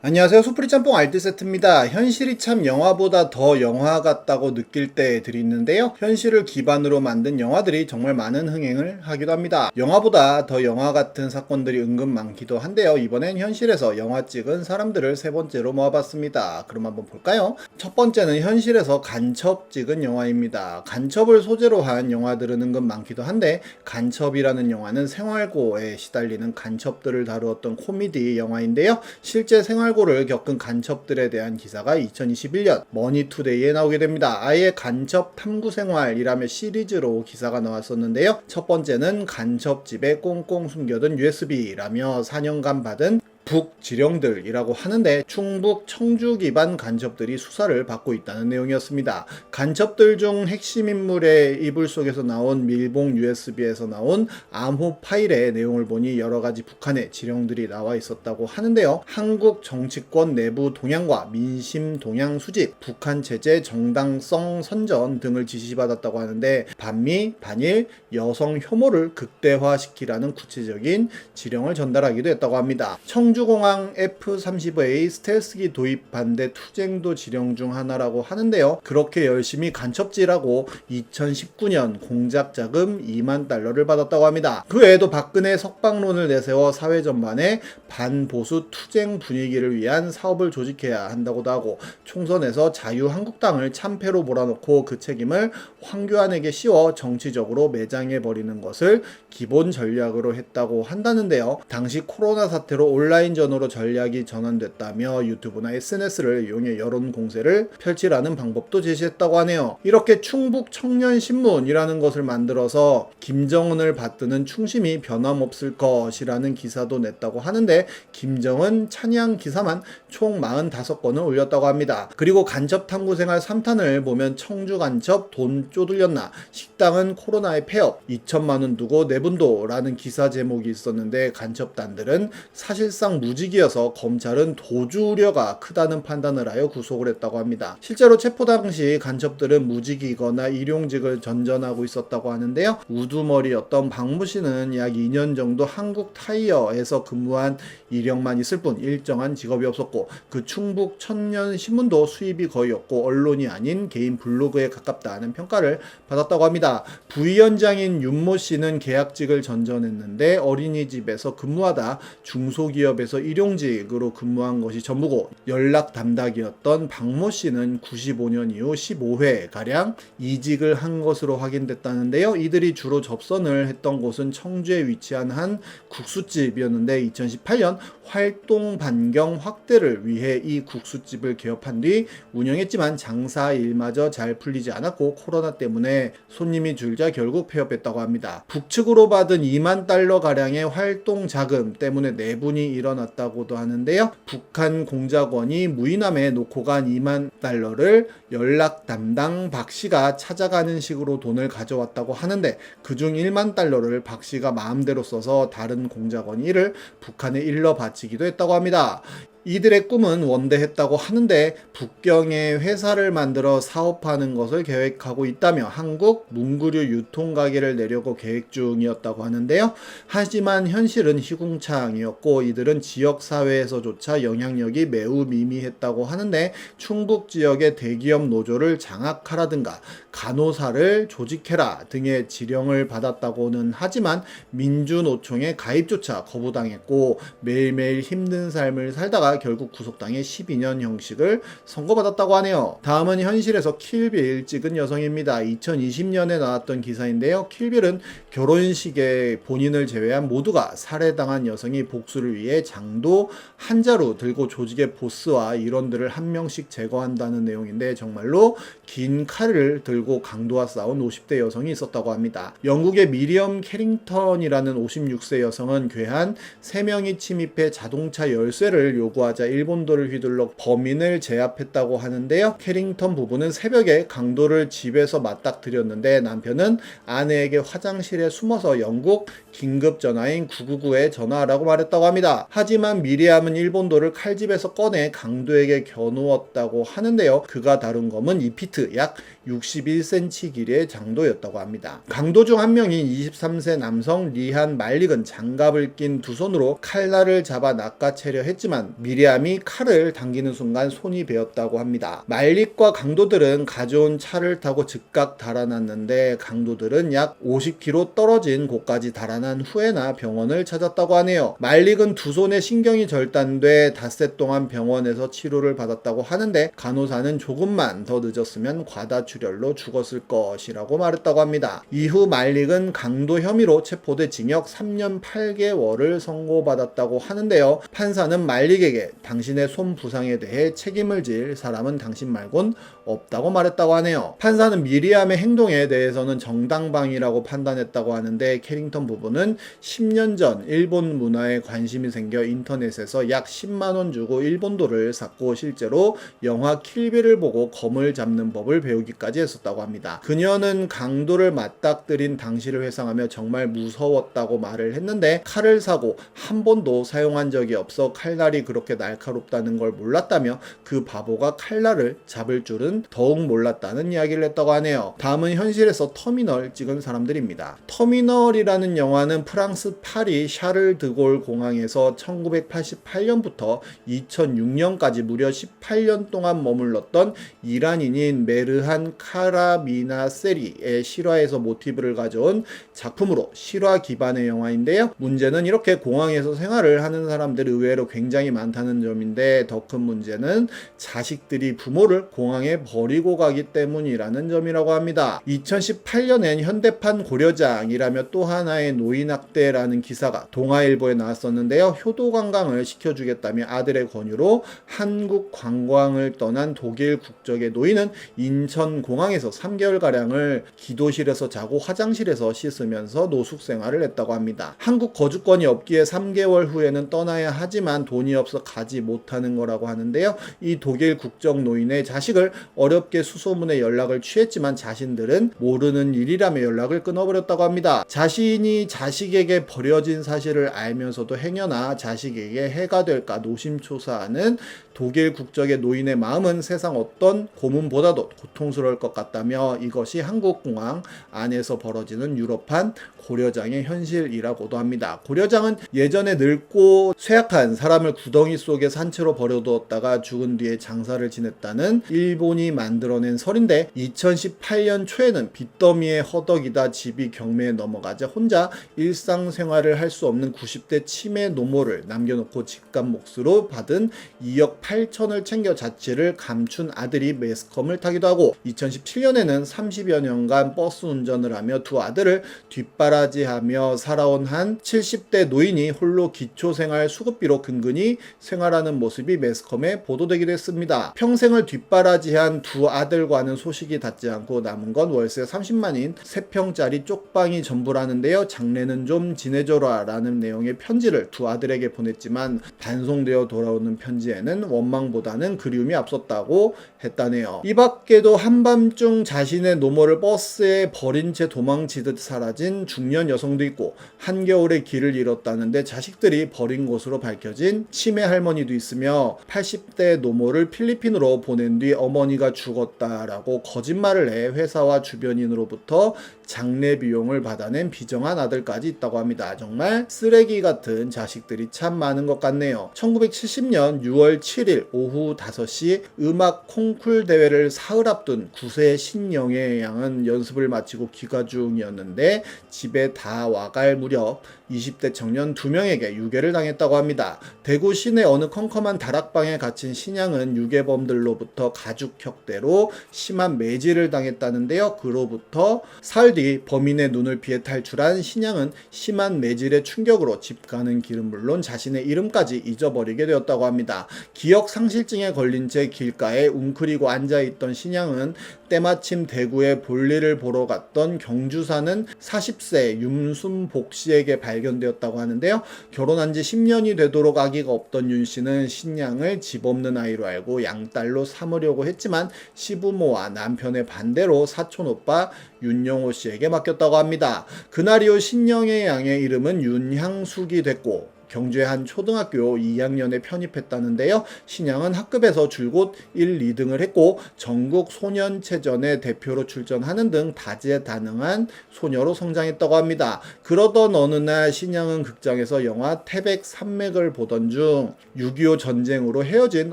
안녕하세요. 수프리 짬뽕 알뜰 세트입니다. 현실이 참 영화보다 더 영화 같다고 느낄 때들이 있는데요. 현실을 기반으로 만든 영화들이 정말 많은 흥행을 하기도 합니다. 영화보다 더 영화 같은 사건들이 은근 많기도 한데요. 이번엔 현실에서 영화 찍은 사람들을 세 번째로 모아봤습니다. 그럼 한번 볼까요? 첫 번째는 현실에서 간첩 찍은 영화입니다. 간첩을 소재로 한 영화들은 은근 많기도 한데 간첩이라는 영화는 생활고에 시달리는 간첩들을 다루었던 코미디 영화인데요. 실제 생활고를 겪은 간첩들에 대한 기사가 2021년 머니투데이에 나오게 됩니다. 아예 간첩 탐구 생활이라며 시리즈로 기사가 나왔었는데요. 첫 번째는 간첩집에 꽁꽁 숨겨둔 USB라며 4년간 받은 북지령들이라고 하는데 충북 청주 기반 간첩들이 수사를 받고 있다는 내용이었습니다. 간첩들 중 핵심 인물의 이불 속에서 나온 밀봉 USB에서 나온 암호 파일의 내용을 보니 여러가지 북한의 지령들이 나와 있었다고 하는데요. 한국 정치권 내부 동향과 민심 동향 수집, 북한 체제 정당성 선전 등을 지시받았다고 하는데 반미, 반일, 여성 혐오를 극대화시키라는 구체적인 지령을 전달하기도 했다고 합니다. 청주공항 F-35A 스텔스기 도입 반대 투쟁도 지령 중 하나라고 하는데요. 그렇게 열심히 간첩질하고 2019년 공작 자금 2만 달러를 받았다고 합니다. 그 외에도 박근혜 석방론을 내세워 사회 전반에 반보수 투쟁 분위기를 위한 사업을 조직해야 한다고도 하고 총선에서 자유한국당을 참패로 몰아넣고 그 책임을 황교안에게 씌워 정치적으로 매장해버리는 것을 기본 전략으로 했다고 한다는데요. 당시 코로나 사태로 온라인전으로 전략이 전환됐다며 유튜브나 SNS를 이용해 여론 공세를 펼치라는 방법도 제시했다고 하네요. 이렇게 충북 청년신문이라는 것을 만들어서 김정은을 받드는 충심이 변함없을 것이라는 기사도 냈다고 하는데 김정은 찬양 기사만 총 45건을 올렸다고 합니다. 그리고 간첩 탐구 생활 3탄을 보면 청주 간첩 돈 쪼들렸나, 식당은 코로나에 폐업, 2천만원 두고 내분도라는 기사 제목이 있었는데 간첩단들은 사실상 무직이어서 검찰은 도주 우려가 크다는 판단을 하여 구속을 했다고 합니다. 실제로 체포 당시 간첩들은 무직이거나 일용직을 전전하고 있었다고 하는데요. 우두머리였던 박모 씨는 약 2년 정도 한국 타이어에서 근무한 이력만 있을 뿐 일정한 직업이 없었고 그 충북 청년신문도 수입이 거의 없고 언론이 아닌 개인 블로그에 가깝다는 평가를 받았다고 합니다. 부위원장인 윤모 씨는 계약직을 전전했는데 어린이집에서 근무하다 중소기업에서 일용직으로 근무한 것이 전부고 연락 담당이었던 박모 씨는 95년 이후 15회가량 이직을 한 것으로 확인됐다는데요. 이들이 주로 접선을 했던 곳은 청주에 위치한 한 국수집이었는데 2018년 활동 반경 확대를 위해 이 국수집을 개업한 뒤 운영했지만 장사 일마저 잘 풀리지 않았고 코로나 때문에 손님이 줄자 결국 폐업했다고 합니다. 북측으로 받은 2만 달러 가량의 활동 자금 때문에 내분이 일어났다고도 하는데요. 북한 공작원이 무이남에 놓고 간 2만 달러를 연락 담당 박 씨가 찾아가는 식으로 돈을 가져왔다고 하는데 그중 1만 달러를 박 씨가 마음대로 써서 다른 공작원이 이를 북한에 일러 바치기도 했다고 합니다. 이들의 꿈은 원대했다고 하는데 북경에 회사를 만들어 사업하는 것을 계획하고 있다며 한국 문구류 유통가게를 내려고 계획 중이었다고 하는데요. 하지만 현실은 희궁창이었고 이들은 지역사회에서조차 영향력이 매우 미미했다고 하는데 충북 지역의 대기업 노조를 장악하라든가 간호사를 조직해라 등의 지령을 받았다고는 하지만 민주노총의 가입조차 거부당했고 매일매일 힘든 삶을 살다가 결국 구속당해 12년 형식을 선고받았다고 하네요. 다음은 현실에서 킬빌 찍은 여성입니다. 2020년에 나왔던 기사인데요. 킬빌은 결혼식에 본인을 제외한 모두가 살해당한 여성이 복수를 위해 장도 한 자루 들고 조직의 보스와 일원들을 한 명씩 제거한다는 내용인데 정말로 긴 칼을 들고 강도와 싸운 50대 여성이 있었다고 합니다. 영국의 미리엄 캐링턴이라는 56세 여성은 괴한 3명이 침입해 자동차 열쇠를 요구하자 일본도를 휘둘러 범인을 제압했다고 하는데요. 캐링턴 부부는 새벽에 강도를 집에서 맞닥뜨렸는데 남편은 아내에게 화장실에 숨어서 영국 긴급전화인 999에 전화하라고 말했다고 합니다. 하지만 미리암은 일본도를 칼집에서 꺼내 강도에게 겨누었다고 하는데요. 그가 다룬 검은 2피트 약 61cm 길이의 장도였다고 합니다. 강도 중 한 명인 23세 남성 리한 말릭은 장갑을 낀 두 손으로 칼날을 잡아 낚아채려 했지만 미리암이 칼을 당기는 순간 손이 베었다고 합니다. 말릭과 강도들은 가져온 차를 타고 즉각 달아났는데 강도들은 약 50km 떨어진 곳까지 달아난 후에나 병원을 찾았다고 하네요. 말릭은 두 손에 신경이 절단돼 닷새 동안 병원에서 치료를 받았다고 하는데 간호사는 조금만 더 늦었으면 과다출혈로 죽었을 것이라고 말했다고 합니다. 이후 말릭은 강도 혐의로 체포돼 징역 3년 8개월을 선고받았다고 하는데요. 판사는 말릭에게 당신의 손 부상에 대해 책임을 질 사람은 당신 말곤 없다고 말했다고 하네요. 판사는 미리암의 행동에 대해서는 정당방위라고 판단했다고 하는데 캐링턴 부부는 10년 전 일본 문화에 관심이 생겨 인터넷에서 약 10만원 주고 일본도를 샀고 실제로 영화 킬빌을 보고 검을 잡는 법을 배우기까지 했었다고 합니다. 그녀는 강도를 맞닥뜨린 당시를 회상하며 정말 무서웠다고 말을 했는데 칼을 사고 한 번도 사용한 적이 없어 칼날이 그렇게 날카롭다는 걸 몰랐다며 그 바보가 칼날을 잡을 줄은 더욱 몰랐다는 이야기를 했다고 하네요. 다음은 현실에서 터미널 찍은 사람들입니다. 터미널이라는 영화는 프랑스 파리 샤를 드골 공항에서 1988년부터 2006년까지 무려 18년 동안 머물렀던 이란인인 메르한 카라미나세리의 실화에서 모티브를 가져온 작품으로 실화 기반의 영화인데요. 문제는 이렇게 공항에서 생활을 하는 사람들이 의외로 굉장히 많다는 점인데 더 큰 문제는 자식들이 부모를 공항에 버리고 가기 때문이라는 점이라고 합니다. 2018년엔 현대판 고려장이라며 또 하나의 노인학대라는 기사가 동아일보에 나왔었는데요. 효도 관광을 시켜주겠다며 아들의 권유로 한국 관광을 떠난 독일 국적의 노인은 인천공항에서 3개월가량을 기도실에서 자고 화장실에서 씻으면서 노숙 생활을 했다고 합니다. 한국 거주권이 없기에 3개월 후에는 떠나야 하지만 돈이 없어 가지 못하는 거라고 하는데요. 이 독일 국적 노인의 자식을 어렵게 수소문에 연락을 취했지만 자신들은 모르는 일이라며 연락을 끊어버렸다고 합니다. 자신이 자식에게 버려진 사실을 알면서도 행여나 자식에게 해가 될까 노심초사하는 독일 국적의 노인의 마음은 세상 어떤 고문보다도 고통스러울 것 같다며 이것이 한국공항 안에서 벌어지는 유럽판 고려장의 현실이라고도 합니다. 고려장은 예전에 늙고 쇠약한 사람을 구덩이 속에 산채로 버려두었다가 죽은 뒤에 장사를 지냈다는 일본이 만들어낸 설인데 2018년 초에는 빚더미에 허덕이다 집이 경매에 넘어가자 혼자 일상생활을 할 수 없는 90대 치매 노모를 남겨놓고 집값 몫으로 받은 2억 8천을 챙겨 자취를 감춘 아들이 매스컴을 타기도 하고 2017년에는 30여 년간 버스 운전을 하며 두 아들을 뒷바라지하며 살아온 한 70대 노인이 홀로 기초생활 수급비로 근근히 생활하는 모습이 매스컴에 보도되기도 했습니다. 평생을 뒷바라지한 두 아들과는 소식이 닿지 않고 남은 건 월세 30만인 3평짜리 쪽방이 전부라는데요. 장래는 좀 지내줘라 라는 내용의 편지를 두 아들에게 보냈지만 반송되어 돌아오는 편지에는 원망보다는 그리움이 앞섰다고 했다네요. 이 밖에도 한밤중 자신의 노모를 버스에 버린 채 도망치듯 사라진 중년 여성도 있고 한겨울에 길을 잃었다는데 자식들이 버린 것으로 밝혀진 치매 할머니도 있으며 80대 노모를 필리핀으로 보낸 뒤 어머니가 죽었다라고 거짓말을 해 회사와 주변인으로부터 장례 비용을 받아낸 비정한 아들까지 있다고 합니다. 정말 쓰레기 같은 자식들이 참 많은 것 같네요. 1970년 6월 7일 오후 5시 음악 콩쿨 대회를 사흘 앞둔 9세 신영애 양은 연습을 마치고 귀가 중이었는데 집에 다 와갈 무렵 20대 청년 2명에게 유괴를 당했다고 합니다. 대구 시내 어느 컴컴한 다락방에 갇힌 신양은 유괴범들로부터 가죽 혁대로 심한 매질을 당했다는데요. 그로부터 사흘 뒤 범인의 눈을 피해 탈출한 신양은 심한 매질의 충격으로 집 가는 길은 물론 자신의 이름까지 잊어버리게 되었다고 합니다. 기억 상실증에 걸린 채 길가에 웅크리고 앉아있던 신양은 때마침 대구에 볼일을 보러 갔던 경주 사는 40세 윤순복 씨에게 발견되었다고 하는데요. 결혼한 지 10년이 되도록 아기가 없던 윤 씨는 신양을 집 없는 아이로 알고 양딸로 삼으려고 했지만 시부모와 남편의 반대로 사촌 오빠 윤영호 씨에게 맡겼다고 합니다. 그날 이후 신영애 양의 이름은 윤향숙이 됐고 경주의 한 초등학교 2학년에 편입했다는데요. 신양은 학급에서 줄곧 1, 2등을 했고 전국 소년체전에 대표로 출전하는 등 다재다능한 소녀로 성장했다고 합니다. 그러던 어느 날 신양은 극장에서 영화 태백 산맥을 보던 중 6.25 전쟁으로 헤어진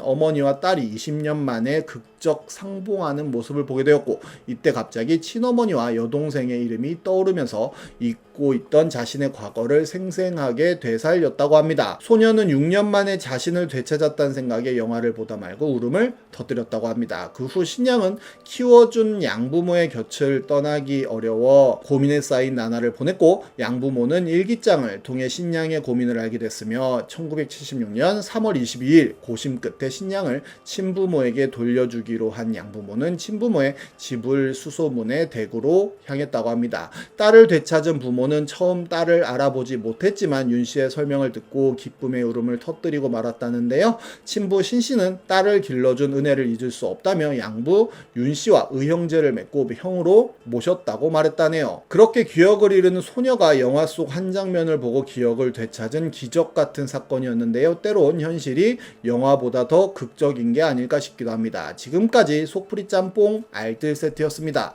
어머니와 딸이 20년 만에 극적 상봉하는 모습을 보게 되었고, 이때 갑자기 친어머니와 여동생의 이름이 떠오르면서 잊고 있던 자신의 과거를 생생하게 되살렸다고 합니다. 소녀는 6년 만에 자신을 되찾았다는 생각에 영화를 보다 말고 울음을 터뜨렸다고 합니다. 그 후 신양은 키워준 양부모의 곁을 떠나기 어려워 고민에 쌓인 나날을 보냈고, 양부모는 일기장을 통해 신양의 고민을 알게 됐으며 1976년 3월 22일 고심 끝에 신양을 친부모에게 돌려주기로 한 양부모는 친부모의 집을 수소문해 대구로 향했다고 합니다. 딸을 되찾은 부모는 처음 딸을 알아보지 못했지만 윤 씨의 설명을 듣고 기쁨의 울음을 터뜨리고 말았다는데요. 친부 신 씨는 딸을 길러준 은혜를 잊을 수 없다며 양부 윤 씨와 의형제를 맺고 형으로 모셨다고 말했다네요. 그렇게 기억을 잃은 소녀가 영화 속 한 장면을 보고 기억을 되찾은 기적 같은 사건이었는데요. 때론 현실이 영화보다 더 극적인 게 아닐까 싶기도 합니다. 지금까지 속풀이 짬뽕 알뜰 세트였습니다.